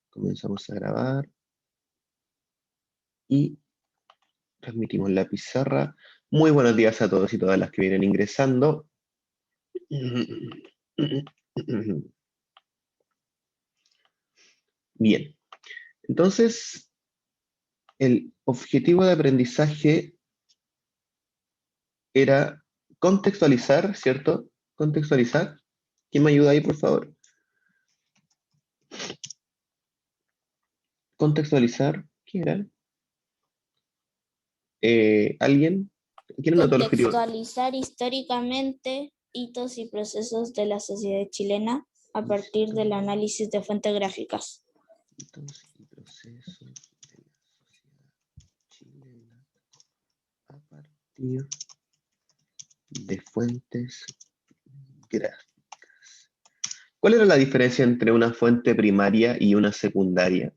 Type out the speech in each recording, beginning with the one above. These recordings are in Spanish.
Comenzamos a grabar. Y transmitimos la pizarra. Muy buenos días a todos y todas las que vienen ingresando. Bien, entonces el objetivo de aprendizaje era contextualizar, ¿cierto? Contextualizar. ¿Quién me ayuda ahí, por favor? Contextualizar, ¿qué era? ¿Alguien? ¿Quién anotó el objetivo? Contextualizar históricamente hitos y procesos de la sociedad chilena a partir del análisis de fuentes gráficas. Hitos y procesos de la sociedad chilena a partir de fuentes gráficas. ¿Cuál era la diferencia entre una fuente primaria y una secundaria?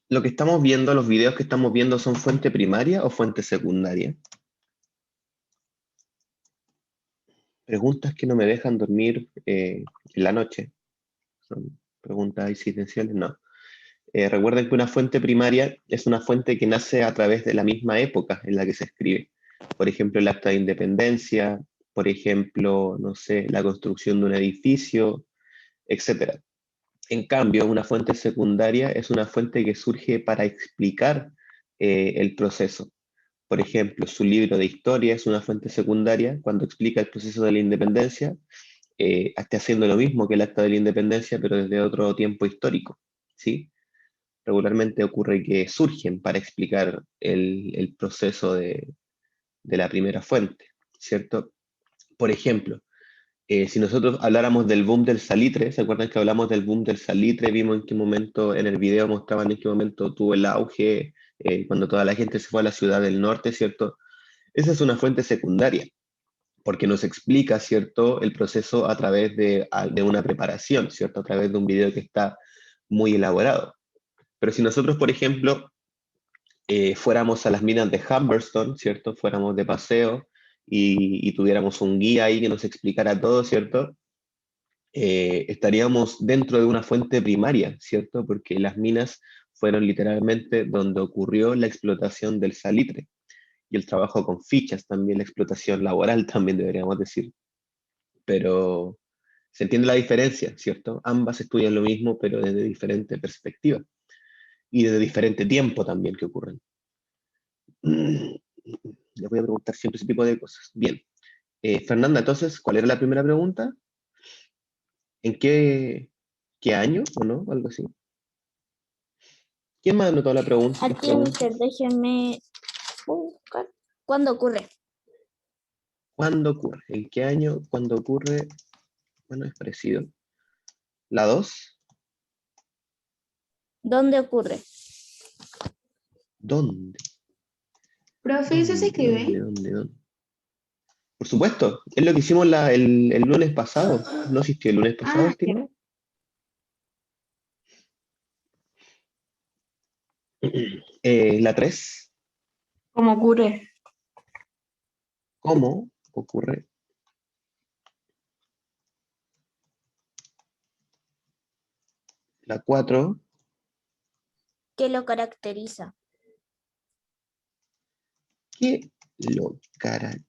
Lo que estamos viendo, los videos que estamos viendo, ¿son fuente primaria o fuente secundaria? Preguntas que no me dejan dormir en la noche. Son preguntas existenciales, no. Recuerden que una fuente primaria es una fuente que nace a través de la misma época en la que se escribe. Por ejemplo, el acta de independencia, por ejemplo, no sé, la construcción de un edificio, etc. En cambio, una fuente secundaria es una fuente que surge para explicar el proceso. Por ejemplo, su libro de historia es una fuente secundaria cuando explica el proceso de la independencia, está haciendo lo mismo que el acta de la independencia, pero desde otro tiempo histórico, ¿sí? Regularmente ocurre que surgen para explicar el proceso de la primera fuente, ¿cierto? Por ejemplo, si nosotros habláramos del boom del salitre, ¿se acuerdan que hablamos del boom del salitre? Vimos en qué momento, en el video mostraban en qué momento tuvo el auge, cuando toda la gente se fue a la ciudad del norte, ¿cierto? Esa es una fuente secundaria, porque nos explica, ¿cierto?, el proceso a través de una preparación, ¿cierto?, a través de un video que está muy elaborado. Pero si nosotros, por ejemplo, fuéramos a las minas de Humberstone, ¿cierto?, fuéramos de paseo y tuviéramos un guía ahí que nos explicara todo, ¿cierto?, estaríamos dentro de una fuente primaria, ¿cierto? Porque las minas fueron literalmente donde ocurrió la explotación del salitre y el trabajo con fichas también, la explotación laboral también deberíamos decir. Pero se entiende la diferencia, ¿cierto? Ambas estudian lo mismo, pero desde diferente perspectiva y desde diferente tiempo también que ocurren. Les voy a preguntar siempre ese tipo de cosas. Bien. Fernanda, entonces, ¿cuál era la primera pregunta? ¿En qué año o no? Algo así. ¿Quién más anotó la pregunta? Aquí, mister, déjeme buscar. ¿Cuándo ocurre? ¿Cuándo ocurre? ¿En qué año? ¿Cuándo ocurre? Bueno, es parecido. ¿La 2? ¿Dónde ocurre? ¿Dónde? Profe, ¿eso se escribe? ¿Dónde? Por supuesto, es lo que hicimos el lunes pasado. ¿No asistió el lunes pasado, estimado? La 3. ¿Cómo ocurre? ¿Cómo ocurre? La 4. ¿Qué lo caracteriza? ¿Qué lo caracteriza?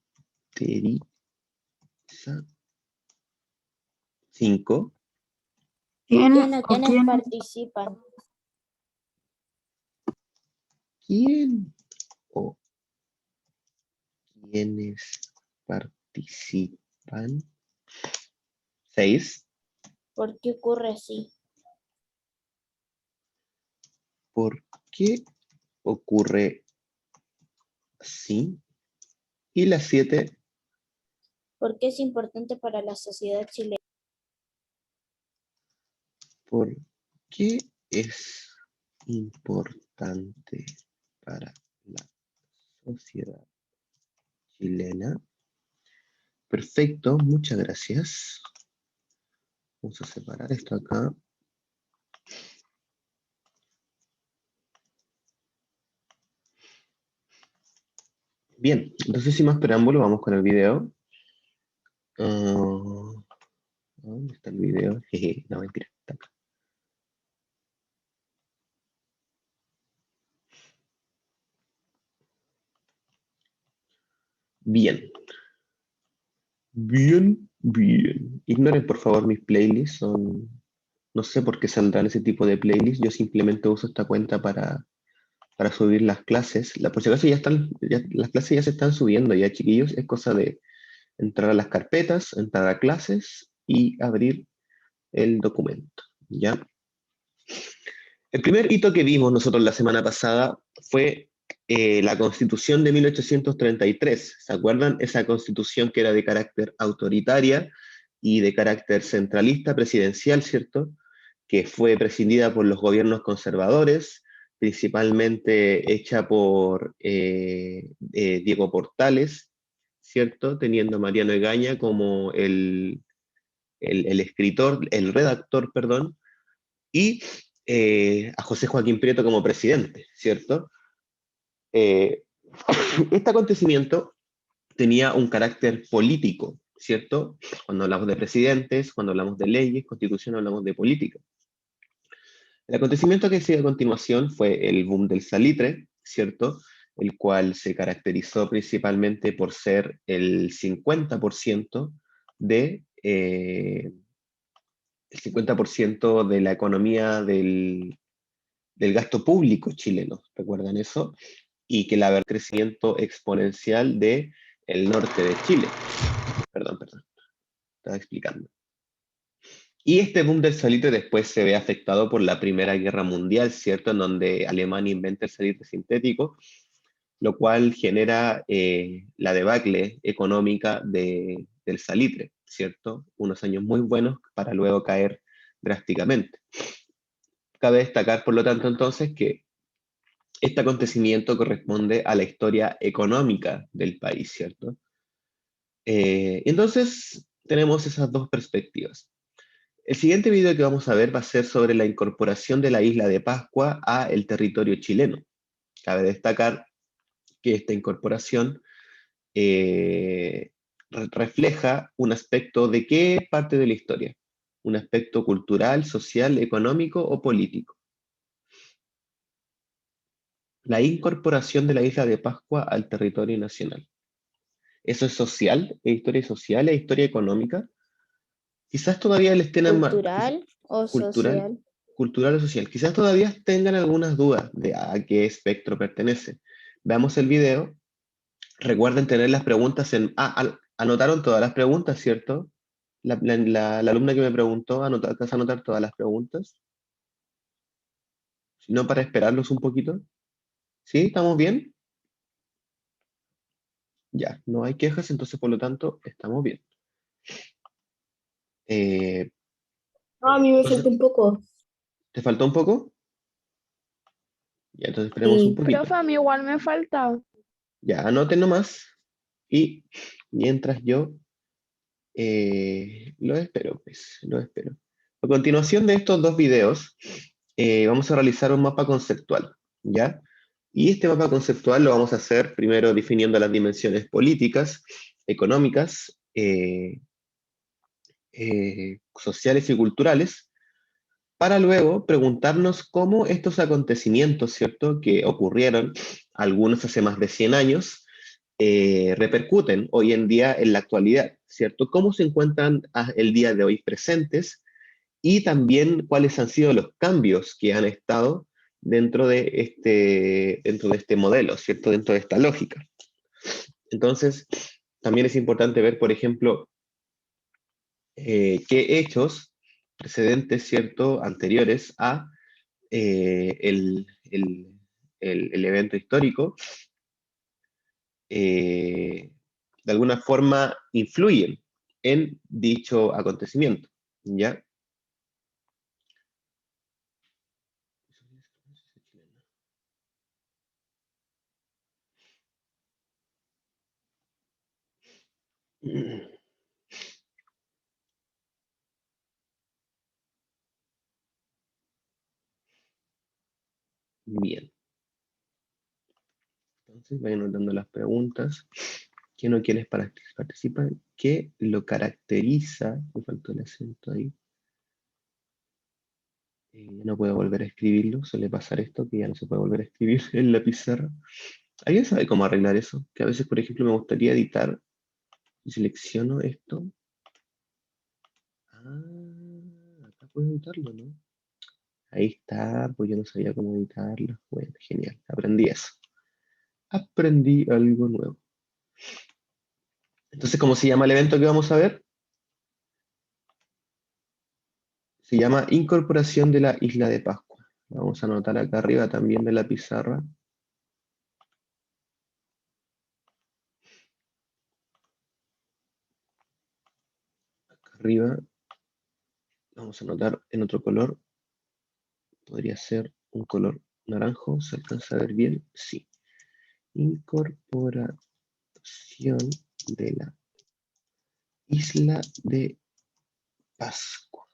5. ¿Quién ¿Quién o o quiénes quién? participan? ¿Quién o quiénes participan? 6. ¿Por qué ocurre así? ¿Por qué ocurre así? Y la 7. ¿Por qué es importante para la sociedad chilena? ¿Por qué es importante para la sociedad chilena? Perfecto, muchas gracias. Vamos a separar esto acá. Bien, entonces sin más preámbulo, vamos con el video. Ah, ¿dónde está el video? Jeje, no, mentira. Está acá. Bien. Bien, bien. Ignoren por favor mis playlists. No sé por qué saldrán ese tipo de playlists. Yo simplemente uso esta cuenta para subir las clases. Por si acaso las clases ya se están subiendo ya, chiquillos. Es cosa de entrar a las carpetas, entrar a clases y abrir el documento. ¿Ya? El primer hito que vimos nosotros la semana pasada fue la Constitución de 1833. ¿Se acuerdan? Esa constitución que era de carácter autoritaria y de carácter centralista presidencial, ¿cierto? Que fue presidida por los gobiernos conservadores, principalmente hecha por Diego Portales, ¿cierto? Teniendo a Mariano Egaña como el escritor, el redactor, perdón, y a José Joaquín Prieto como presidente, ¿cierto? Eh, este acontecimiento tenía un carácter político, ¿cierto? Cuando hablamos de presidentes, cuando hablamos de leyes, constitución, hablamos de política. El acontecimiento que sigue a continuación fue el boom del salitre, ¿cierto? El cual se caracterizó principalmente por ser el 50% de, el 50% de la economía del gasto público chileno, ¿recuerdan eso? Y que la verdad crecimiento exponencial de el norte de Chile. Perdón, estaba explicando. Y este boom del salitre después se ve afectado por la Primera Guerra Mundial, ¿cierto? En donde Alemania inventa el salitre sintético, lo cual genera la debacle económica del salitre, ¿cierto? Unos años muy buenos para luego caer drásticamente. Cabe destacar, por lo tanto, entonces, que este acontecimiento corresponde a la historia económica del país, ¿cierto? Entonces, tenemos esas dos perspectivas. El siguiente video que vamos a ver va a ser sobre la incorporación de la isla de Pascua a el territorio chileno. Cabe destacar que esta incorporación refleja un aspecto de qué parte de la historia, un aspecto cultural, social, económico o político. La incorporación de la isla de Pascua al territorio nacional. ¿Eso es social? ¿Es historia social? ¿Es historia económica? Quizás todavía le estén ¿Cultural o cultural, social? cultural o social. Quizás todavía tengan algunas dudas de a qué espectro pertenece. Veamos el video. Recuerden tener las preguntas anotaron todas las preguntas, ¿cierto? La alumna que me preguntó, ¿vas a anotar todas las preguntas? Si no, para esperarlos un poquito. ¿Sí? ¿Estamos bien? Ya, no hay quejas, entonces por lo tanto estamos bien. Eh, No, a mí me entonces, falta un poco. ¿te faltó un poco? Ya, entonces esperemos un Sí. poquito. Profe, a mí igual me falta. Ya, anoten nomás. Y mientras yo lo espero, pues, lo espero. A continuación de estos dos videos, vamos a realizar un mapa conceptual, ¿ya? Y este mapa conceptual lo vamos a hacer primero definiendo las dimensiones políticas, económicas, sociales y culturales, para luego preguntarnos cómo estos acontecimientos, ¿cierto?, que ocurrieron, algunos hace más de 100 años, repercuten hoy en día en la actualidad, ¿cierto? ¿Cómo se encuentran el día de hoy presentes y también cuáles han sido los cambios que han estado dentro de este modelo, ¿cierto? Dentro de esta lógica. Entonces, también es importante ver, por ejemplo, qué hechos precedentes, ¿cierto?, anteriores a el evento histórico, de alguna forma influyen en dicho acontecimiento, ¿ya? Bien. Entonces, vayan anotando las preguntas. ¿Qué no quieres participar? ¿Qué lo caracteriza? Me faltó el acento ahí. No puedo volver a escribirlo, suele pasar esto, que ya no se puede volver a escribir en la pizarra. ¿Alguien sabe cómo arreglar eso? Que a veces, por ejemplo, me gustaría editar y selecciono esto. Ah, acá puedo editarlo, ¿no? Ahí está, pues yo no sabía cómo editarlo. Bueno, genial, aprendí eso. Aprendí algo nuevo. Entonces, ¿cómo se llama el evento que vamos a ver? Se llama Incorporación de la Isla de Pascua. Vamos a anotar acá arriba también de la pizarra. Acá arriba. Vamos a anotar en otro color. Podría ser un color naranjo. ¿Se alcanza a ver bien? Sí. Incorporación de la Isla de Pascua.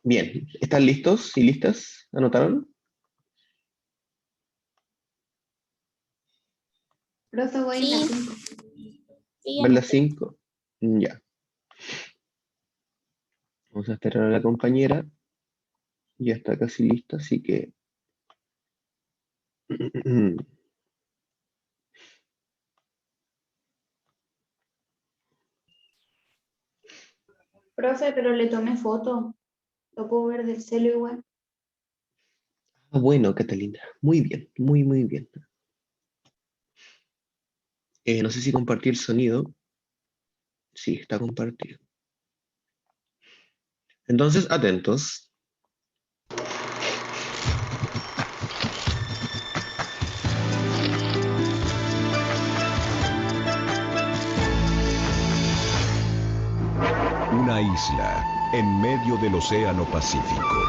Bien, ¿están listos y listas? ¿Anotaron? Profe, voy en la Sí. 5. Sí, ¿Ven las anoté. 5? Ya. Vamos a esperar a la compañera. Ya está casi lista, así que... Profe, pero le tomé foto. Lo puedo ver del celo igual. Ah, bueno, Catalina. Muy bien, muy bien. No sé si compartir sonido. Sí, está compartido. Entonces, atentos. Una isla en medio del Océano Pacífico.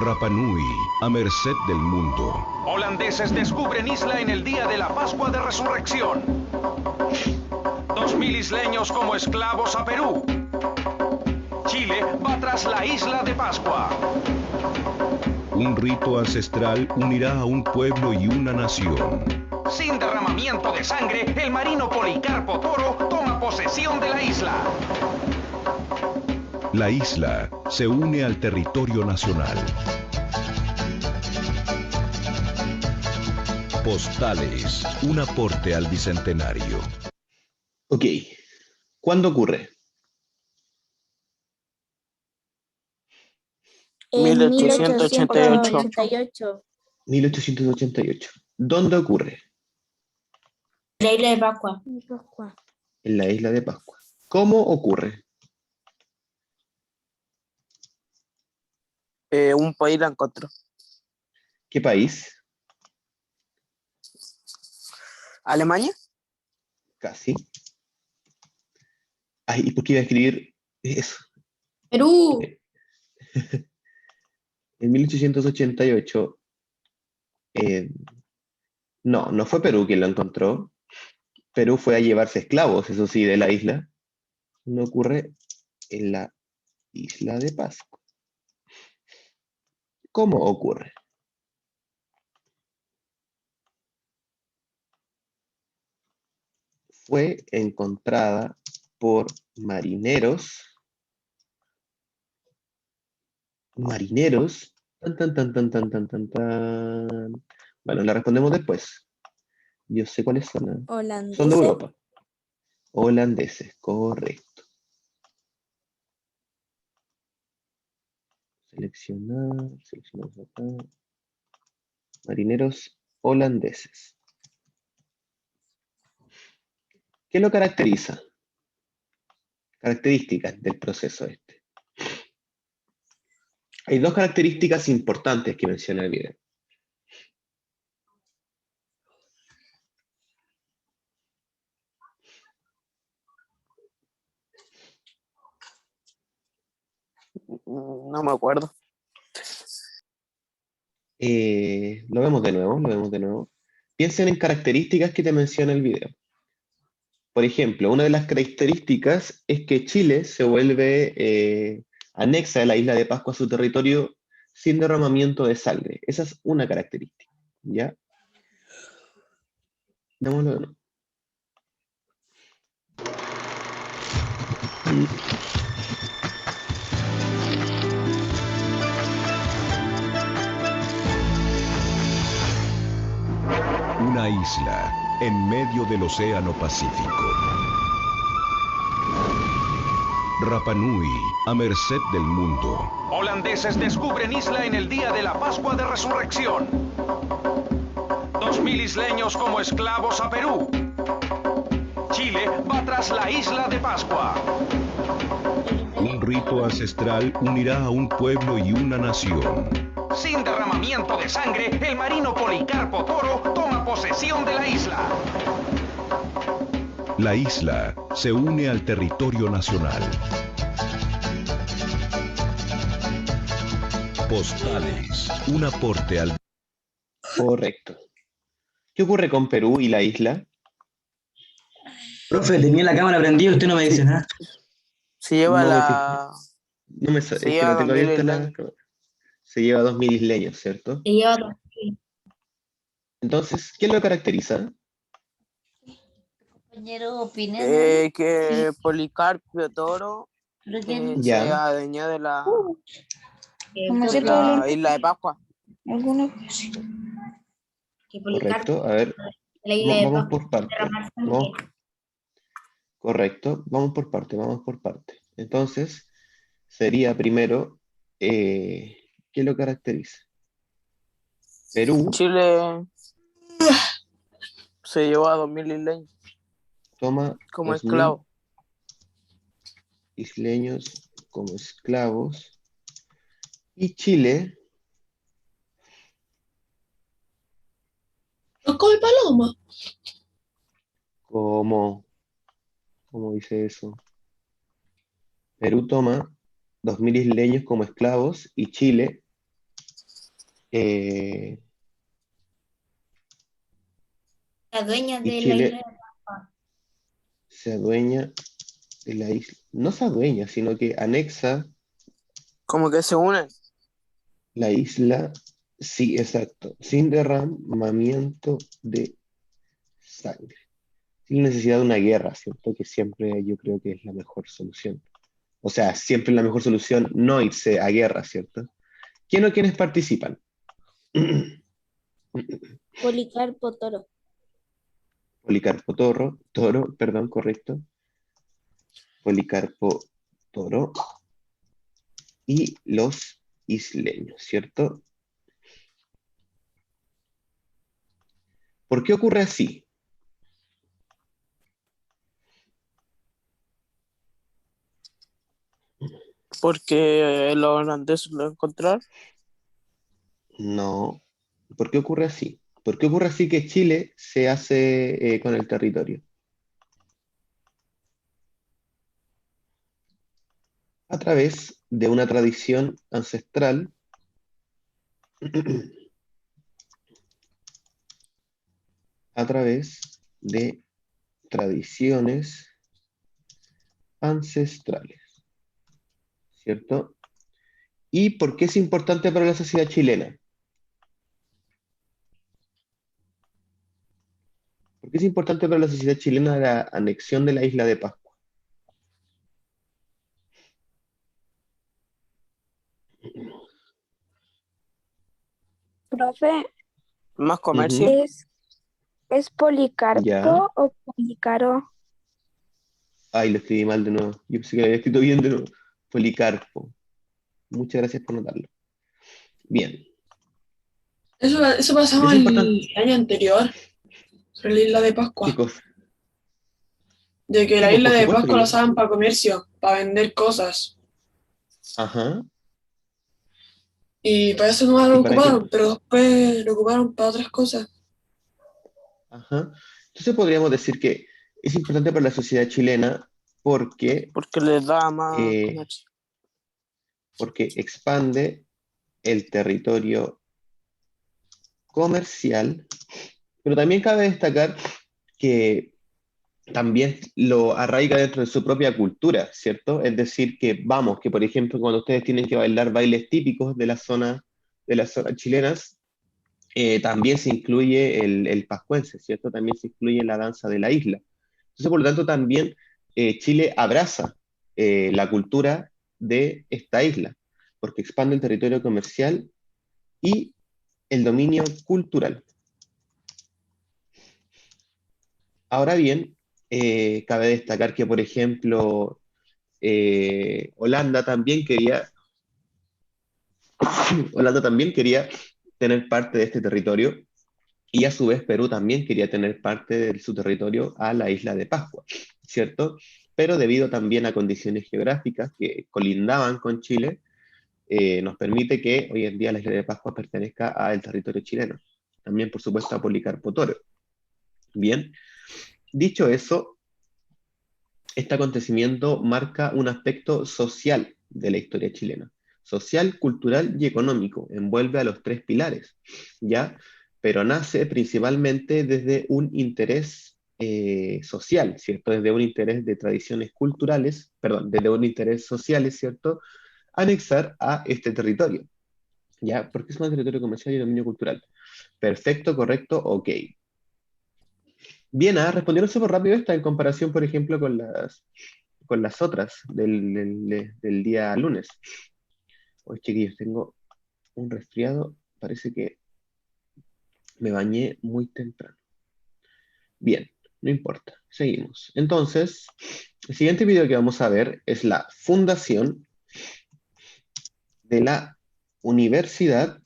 Rapa Nui, a merced del mundo. Holandeses descubren isla en el día de la Pascua de Resurrección. 2000 isleños como esclavos a Perú. Chile va tras la isla de Pascua. Un rito ancestral unirá a un pueblo y una nación. Sin derramamiento de sangre, el marino Policarpo Toro toma posesión de la isla. La isla se une al territorio nacional. Postales, un aporte al bicentenario. Ok. ¿Cuándo ocurre? En 1888. 1888. 1888. ¿Dónde ocurre? La isla de Pascua. Pascua. En la isla de Pascua. ¿Cómo ocurre? Un país la encontró. ¿Qué país? ¿Alemania? Casi. Ay, ¿y por qué iba a escribir eso? Perú. En 1888, no fue Perú quien lo encontró. Perú fue a llevarse esclavos, eso sí, de la isla. No ocurre en la isla de Pascua. ¿Cómo ocurre? Fue encontrada por marineros. Tan. Bueno, la respondemos después. Yo sé cuáles son. Son de Holandesa. Europa. Holandeses, correcto. Seleccionamos acá. Marineros holandeses. ¿Qué lo caracteriza? Características del proceso este. Hay dos características importantes que menciona el video. No me acuerdo. Lo vemos de nuevo. Piensen en características que te menciona el video. por ejemplo, una de las características es que Chile se vuelve anexa a la isla de Pascua a su territorio sin derramamiento de sangre. Esa es una característica, ¿ya? Démoslo de nuevo. Una isla en medio del Océano Pacífico. Rapa Nui, a merced del mundo. Holandeses descubren isla en el día de la Pascua de Resurrección. 2000 isleños como esclavos a Perú. Chile va tras la isla de Pascua. Un rito ancestral unirá a un pueblo y una nación. Sin derramamiento de sangre, el marino Policarpo Toro toma posesión de la isla. La isla se une al territorio nacional. Postales, un aporte al... Correcto. ¿Qué ocurre con Perú y la isla? Profe, tenía la cámara prendida, usted no me dice nada. Se lleva No me la... No me Se es que lleva no tengo 2000 abierta la isleños. cámara. Se lleva 2000 isleños, ¿cierto? Se lleva Entonces, ¿qué lo caracteriza? compañero Pineda. Que Policarpio Toro Pero se Ya, adueñó de la la isla de Pascua. que Policarpo correcto. A ver, la isla de vamos Pascua por parte. derramar sangre. Vamos, correcto, vamos por parte. Entonces, sería primero, ¿qué lo caracteriza? Perú Chile se llevó a 2000 isleños toma como 2000 esclavos. isleños como esclavos y Chile como, ¿cómo dice eso? Perú toma 2000 isleños como esclavos y Chile La dueña y de la Chile isla de Pascua. se adueña de la isla. No se adueña, sino que anexa Como que se unen. la isla, sí, exacto, sin derramamiento de sangre. Sin necesidad de una guerra, ¿cierto? Que siempre yo creo que es la mejor solución. O sea, siempre es la mejor solución no irse a guerra, ¿cierto? ¿Quién o quiénes participan? Policarpo Toro. Policarpo Toro, perdón, correcto. Policarpo Toro y los isleños, ¿cierto? ¿Por qué ocurre así? Porque los holandeses lo encontraron. No. ¿Por qué ocurre así? ¿Por qué ocurre así que Chile se hace con el territorio? A través de una tradición ancestral a través de tradiciones ancestrales, ¿cierto? ¿Y por qué es importante para la sociedad chilena? ¿Por qué es importante para la sociedad chilena la anexión de la isla de Pascua? Profe, Más comercio. Ujú, ¿es Policarpo ya. o Policaro? Ay, lo escribí mal de nuevo. Yo pensé que lo había escrito bien de nuevo. Policarpo. Muchas gracias por notarlo. Bien. Eso pasaba Es importante. el año anterior, sobre la isla de ¿Qué Pascua. cosa? De que Sí, la pues isla por de supuesto Pascua la que... usaban para comercio, para vender cosas. Ajá. Y para eso no lo ¿Y para qué? ocuparon, pero después lo ocuparon para otras cosas. Ajá. Entonces podríamos decir que es importante para la sociedad chilena porque, Porque les da más eh, comercio. porque expande el territorio comercial, pero también cabe destacar que también lo arraiga dentro de su propia cultura, ¿cierto? Es decir, que por ejemplo, cuando ustedes tienen que bailar bailes típicos de las zonas chilenas, también se incluye el pascuense, ¿cierto? También se incluye la danza de la isla. Entonces, por lo tanto, también Chile abraza la cultura de esta isla, porque expande el territorio comercial y el dominio cultural. Ahora bien, cabe destacar que, por ejemplo, Holanda también quería tener parte de este territorio y a su vez Perú también quería tener parte de su territorio a la isla de Pascua, ¿cierto? Pero debido también a condiciones geográficas que colindaban con Chile, nos permite que hoy en día la isla de Pascua pertenezca al territorio chileno. También, por supuesto, a Policarpo Toro. Bien, dicho eso, este acontecimiento marca un aspecto social de la historia chilena. Social, cultural y económico. Envuelve a los tres pilares, ¿ya? Pero nace principalmente desde un interés social, ¿cierto? Desde un interés de tradiciones culturales, perdón, desde un interés social, ¿cierto? Anexar a este territorio, ¿ya? Porque es un territorio comercial y dominio cultural. Perfecto, correcto, ok. Bien, respondieron súper rápido esta en comparación, por ejemplo, con las otras del día lunes. Hoy, chiquillos, tengo un resfriado, parece que me bañé muy temprano. Bien, no importa, seguimos. Entonces, el siguiente video que vamos a ver es la fundación de la Universidad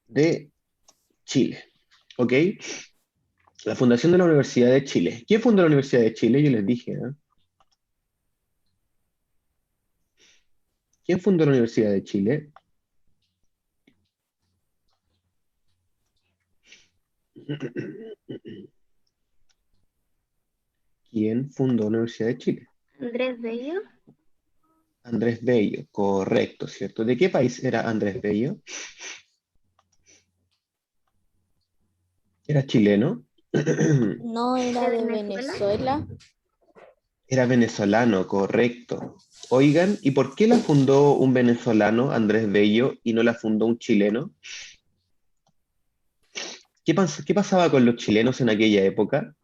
de Chile. ¿Ok? La fundación de la Universidad de Chile. ¿Quién fundó la Universidad de Chile? Yo les dije, ¿eh? ¿Quién fundó la Universidad de Chile? ¿Quién fundó la Universidad de Chile? Andrés Bello. Andrés Bello, correcto, ¿cierto? ¿De qué país era Andrés Bello? ¿Era chileno? No era ¿De de Venezuela? Venezuela. Era venezolano, correcto. Oigan, ¿y por qué la fundó un venezolano, Andrés Bello, y no la fundó un chileno? ¿Qué pasaba con los chilenos en aquella época?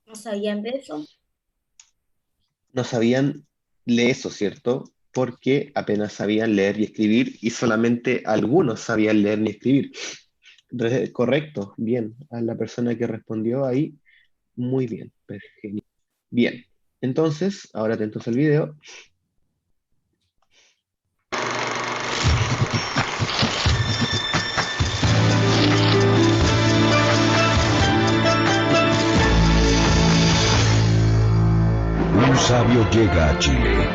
¿No sabían de eso? No sabían leer eso, ¿cierto? Porque apenas sabían leer y escribir y solamente algunos sabían leer ni escribir. Entonces, correcto, bien. A la persona que respondió ahí, muy bien. Genial. Bien, entonces, ahora atentos al video. Un sabio llega a Chile.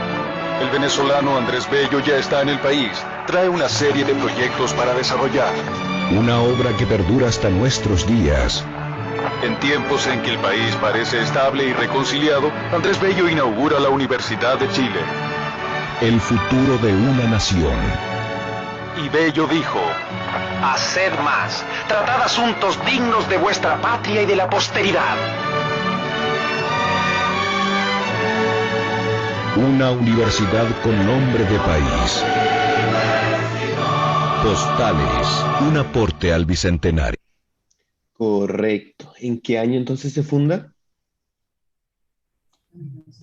El venezolano Andrés Bello ya está en el país. Trae una serie de proyectos para desarrollar. Una obra que perdura hasta nuestros días. En tiempos en que el país parece estable y reconciliado, Andrés Bello inaugura la Universidad de Chile. El futuro de una nación. Y Bello dijo: Haced más, tratad asuntos dignos de vuestra patria y de la posteridad. Una universidad con nombre de país. Postales, un aporte al bicentenario. Correcto. ¿En qué año entonces se funda?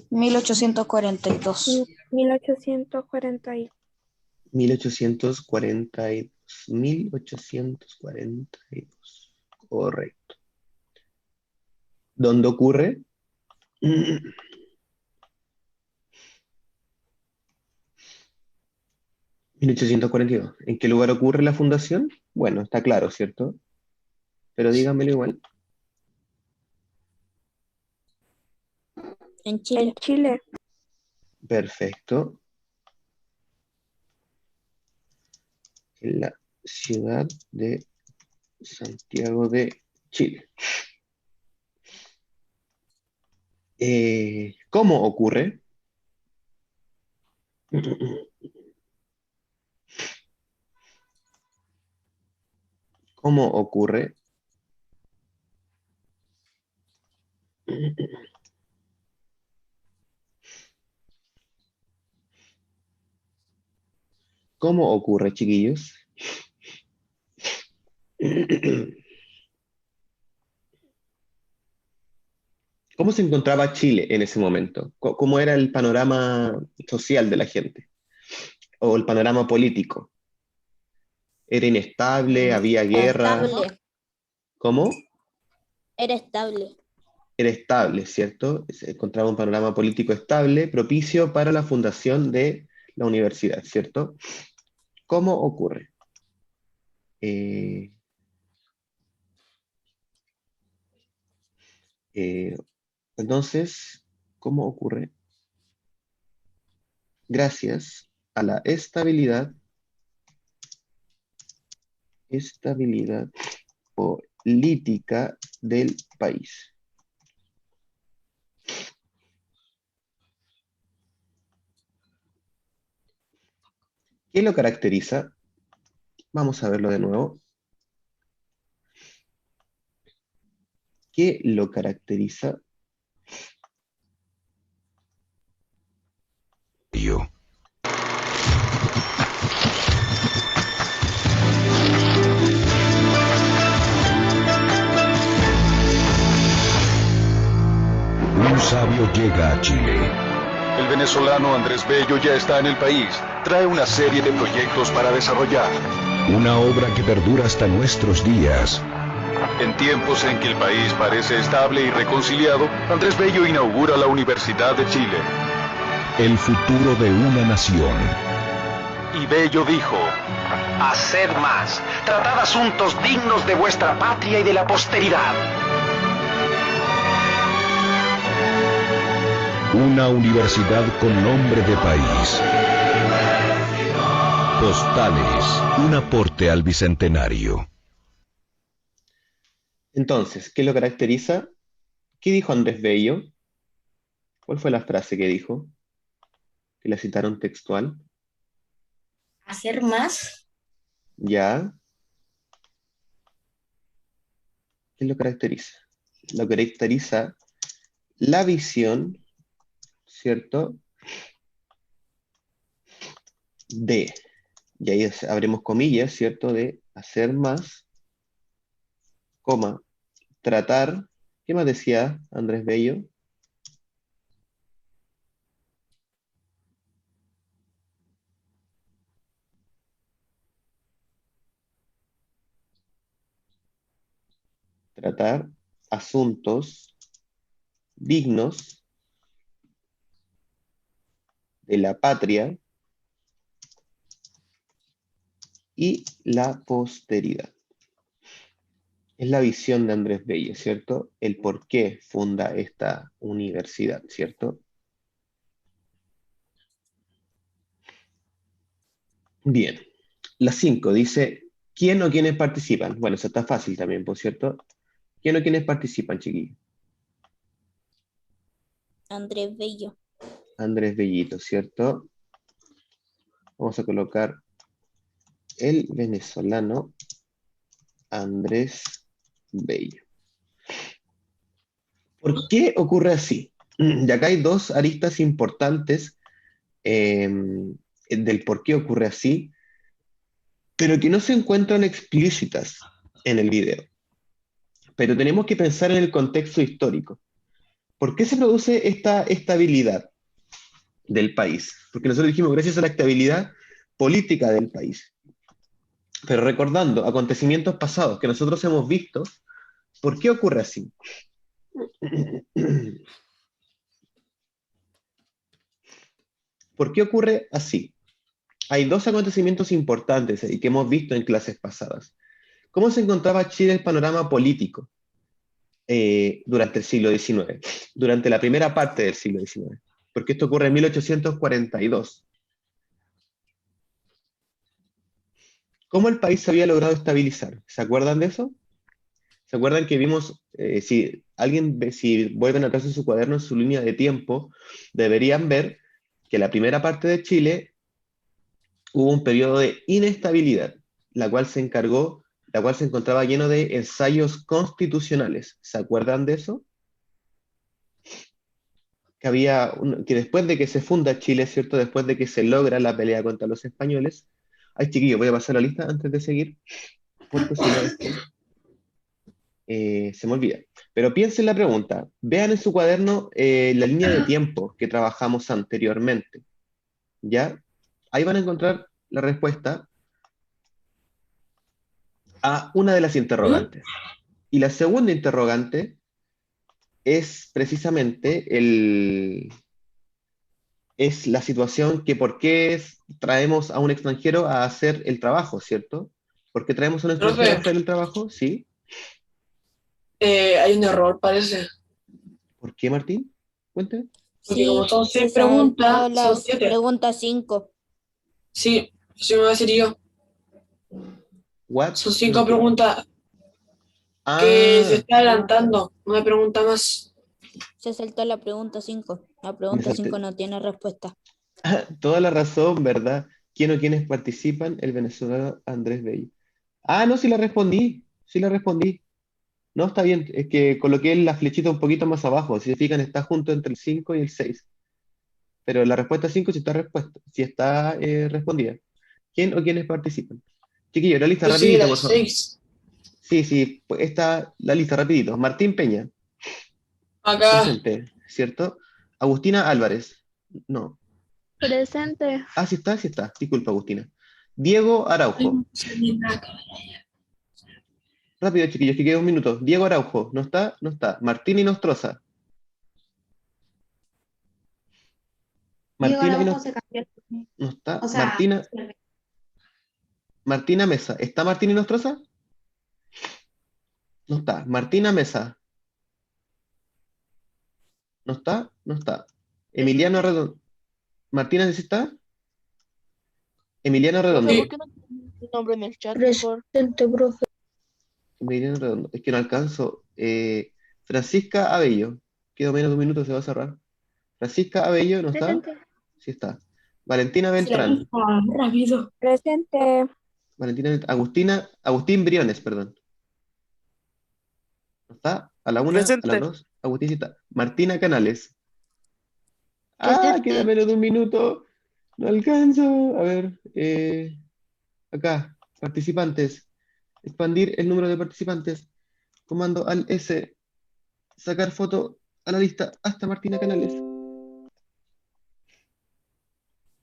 1842. 1840. 1842. 1842. Correcto. ¿Dónde ocurre? 1842. ¿En qué lugar ocurre la fundación? Bueno, está claro, ¿cierto? Pero díganmelo igual. En En Chile. Chile. Perfecto. En la ciudad de Santiago de Chile. ¿Cómo ocurre? ¿Cómo ocurre? ¿Cómo ocurre, chiquillos? ¿Cómo se encontraba Chile en ese momento? ¿Cómo era el panorama social de la gente? ¿O el panorama político? ¿Era inestable? ¿Había guerra? Estable. ¿Cómo? Era estable. Era estable, ¿cierto? Se encontraba un panorama político estable, propicio para la fundación de la universidad, ¿cierto? ¿Cómo ocurre? Entonces, ¿cómo ocurre? Gracias a la estabilidad política del país. ¿Qué lo caracteriza? Vamos a verlo de nuevo. ¿Qué lo caracteriza? Yo. Un sabio llega a Chile. El venezolano Andrés Bello ya está en el país. Trae una serie de proyectos para desarrollar. Una obra que perdura hasta nuestros días. En tiempos en que el país parece estable y reconciliado, Andrés Bello inaugura la Universidad de Chile. El futuro de una nación. Y Bello dijo: Haced más. Tratad asuntos dignos de vuestra patria y de la posteridad. Una universidad con nombre de país. Postales, un aporte al bicentenario. Entonces, ¿qué lo caracteriza? ¿Qué dijo Andrés Bello? ¿Cuál fue la frase que dijo? Que la citaron textual. Hacer más. ¿Ya? ¿Qué lo caracteriza? Lo caracteriza la visión, ¿cierto? De, y ahí abrimos comillas, ¿cierto? De hacer más, coma, tratar, ¿qué más decía Andrés Bello? Tratar asuntos dignos de la patria y la posteridad. Es la visión de Andrés Bello, ¿cierto? El por qué funda esta universidad, ¿cierto? Bien. La 5 dice, ¿quién o quiénes participan? Bueno, eso está fácil también, por cierto. ¿Quién o quiénes participan, chiquillos? Andrés Bello. Andrés Bellito, ¿cierto? Vamos a colocar el venezolano Andrés Bello. ¿Por qué ocurre así? Y acá hay dos aristas importantes del por qué ocurre así, pero que no se encuentran explícitas en el video. Pero tenemos que pensar en el contexto histórico. ¿Por qué se produce esta estabilidad del país? Porque nosotros dijimos gracias a la estabilidad política del país. Pero recordando acontecimientos pasados que nosotros hemos visto, ¿por qué ocurre así? ¿Por qué ocurre así? Hay dos acontecimientos importantes y que hemos visto en clases pasadas. ¿Cómo se encontraba Chile en el panorama político durante el siglo XIX? Durante la primera parte del siglo XIX. Porque esto ocurre en 1842. ¿Cómo el país se había logrado estabilizar? ¿Se acuerdan de eso? ¿Se acuerdan que vimos, si vuelven atrás en su cuaderno, en su línea de tiempo, deberían ver que la primera parte de Chile hubo un periodo de inestabilidad, la cual se encontraba lleno de ensayos constitucionales. ¿Se acuerdan de eso? que después de que se funda Chile, ¿cierto? Después de que se logra la pelea contra los españoles. Ay, chiquillos, voy a pasar la lista antes de seguir, porque si no después se me olvida. Pero piensen la pregunta. Vean en su cuaderno la línea de tiempo que trabajamos anteriormente. ¿Ya? Ahí van a encontrar la respuesta a una de las interrogantes. Y la segunda interrogante es precisamente es la situación que por qué traemos a un extranjero a hacer el trabajo, ¿cierto? ¿Por qué traemos a un extranjero a hacer el trabajo? Sí. Hay un error, parece. ¿Por qué, Martín? Cuéntame. Porque como son se 6 preguntas, saltó son la 7. pregunta 5. Sí, eso me voy a decir yo. What? Son 5 preguntas Ah, que se está adelantando. Una pregunta más. Se saltó la pregunta 5. La pregunta salté. 5 no tiene respuesta. toda la razón, ¿verdad? ¿Quién o quiénes participan? El venezolano Andrés Bello. Ah, no, sí la respondí. Sí la respondí. No, está bien. Es que coloqué la flechita un poquito más abajo. Si se fijan, está junto entre el 5 y el 6. Pero la respuesta 5 sí está respondida. ¿Quién o quiénes participan? Chiquillo, la lista Yo sí, rapidito, la por favor. 6. Sí, pues está la lista rapidito. Martín Peña, Acá. presente, ¿cierto? Agustina Álvarez, no. Presente. Ah, sí está. Disculpa, Agustina. Diego Araujo. Rápido, chiquillos, que queda un minuto. Diego Araujo, ¿no está? No está. Martín Inostroza. Diego Martina Araujo Inostroza. se cambió. No está. O sea, Martina Mesa. ¿Está Martín Inostroza? No está. Martina Mesa. ¿No está? No está. Emiliano Redondo. ¿Martina sí está? Emiliano Redondo. Sí. ¿Por qué no tiene tu nombre en el chat, por favor? Presente, profe. Emiliano Redondo. Es que no alcanzo. Francisca Abello. Quedo menos de un minuto, se va a cerrar. Francisca Abello, ¿no está? Presente. Sí está. Valentina Beltrán. Rápido. Presente. Agustín Briones, perdón. ¿No está? A la 1, a Presente. la 2. Agustín sí está. Martina Canales. Ah, Presente. queda menos de un minuto. No alcanzo. A ver. Acá, participantes. Expandir el número de participantes. Comando al S. Sacar foto a la lista hasta Martina Canales.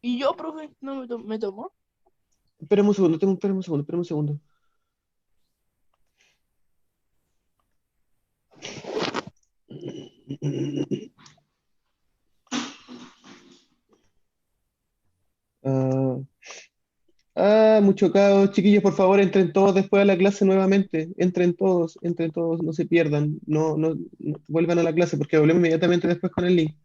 ¿Y yo, profe? ¿No me tomó? Espérame un segundo, espérame un segundo. Mucho caos, chiquillos, por favor, entren todos después a la clase nuevamente. Entren todos, no se pierdan, no vuelvan a la clase porque volvemos inmediatamente después con el link.